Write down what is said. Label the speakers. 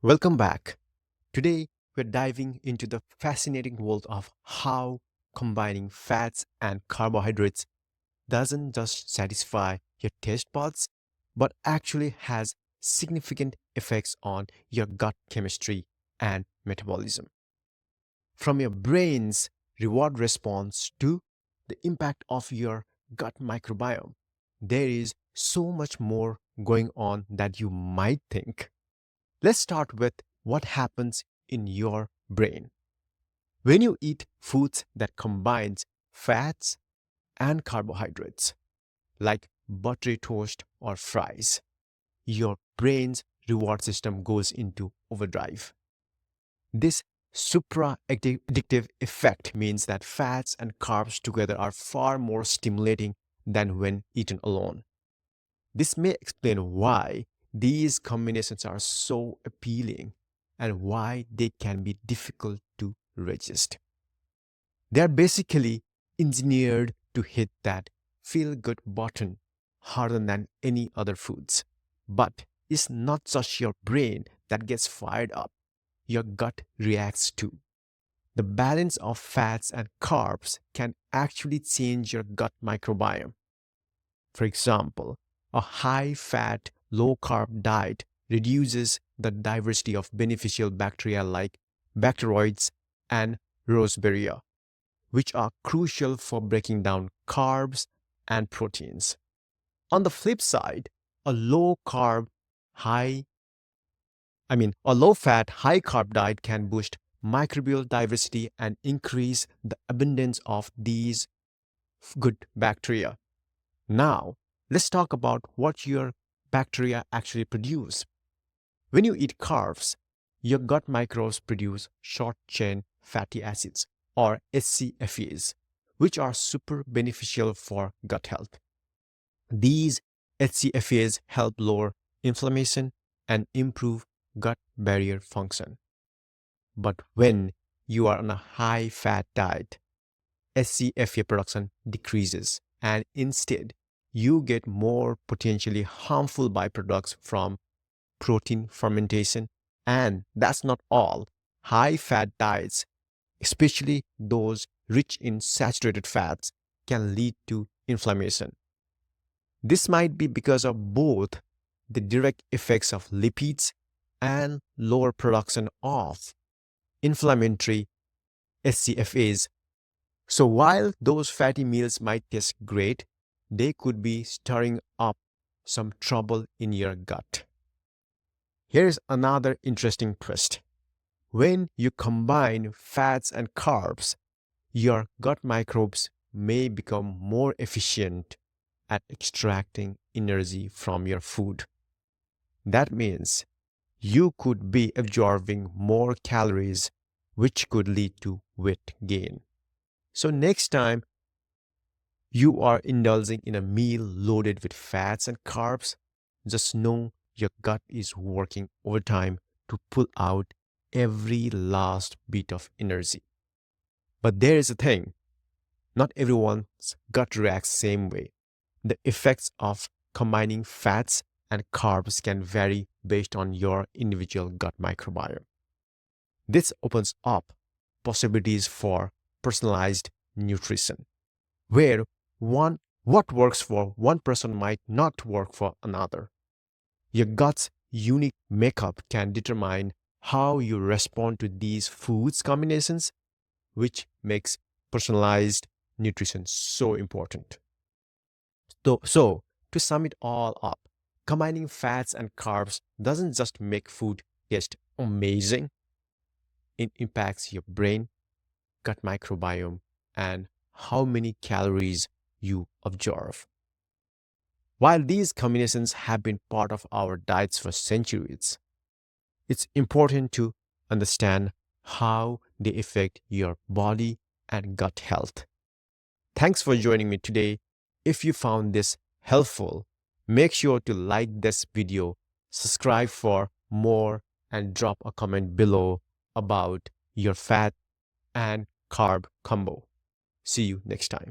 Speaker 1: Welcome back. Today, we're diving into the fascinating world of how combining fats and carbohydrates doesn't just satisfy your taste buds, but actually has significant effects on your gut chemistry and metabolism. From your brain's reward response to the impact of your gut microbiome, there is so much more going on that you might think. Let's start with what happens in your brain. When you eat foods that combines fats and carbohydrates, like buttery toast or fries, your brain's reward system goes into overdrive. This supra-addictive effect means that fats and carbs together are far more stimulating than when eaten alone. This may explain why these combinations are so appealing and why they can be difficult to resist. They are basically engineered to hit that feel good button harder than any other foods. But it's not just your brain that gets fired up, your gut reacts too. The balance of fats and carbs can actually change your gut microbiome. For example, a high fat, low carb diet reduces the diversity of beneficial bacteria like bacteroids and Roseberria, which are crucial for breaking down carbs and proteins. On the flip side, a low carb, high, a low fat, high carb diet can boost microbial diversity and increase the abundance of these good bacteria. Now, let's talk about what your bacteria actually produce. When you eat carbs, your gut microbes produce short chain fatty acids or SCFAs, which are super beneficial for gut health. These SCFAs help lower inflammation and improve gut barrier function. But when you are on a high fat diet, SCFA production decreases, and instead, you get more potentially harmful byproducts from protein fermentation. And that's not all. High fat diets, especially those rich in saturated fats, can lead to inflammation. This might be because of both the direct effects of lipids and lower production of inflammatory SCFAs. So while those fatty meals might taste great, they could be stirring up some trouble in your gut. Here's another interesting twist. When you combine fats and carbs, your gut microbes may become more efficient at extracting energy from your food. That means you could be absorbing more calories, which could lead to weight gain. So, next time you are indulging in a meal loaded with fats and carbs, just know your gut is working overtime to pull out every last bit of energy. But there is a thing, not everyone's gut reacts the same way. The effects of combining fats and carbs can vary based on your individual gut microbiome. This opens up possibilities for personalized nutrition, where what works for one person might not work for another. Your gut's unique makeup can determine how you respond to these foods combinations, which makes personalized nutrition so important. So, to sum it all up, combining fats and carbs doesn't just make food taste amazing, it impacts your brain, gut microbiome, and how many calories you absorb. While these combinations have been part of our diets for centuries, it's important to understand how they affect your body and gut health. Thanks for joining me today. If you found this helpful, make sure to like this video, subscribe for more, and drop a comment below about your fat and carb combo. See you next time.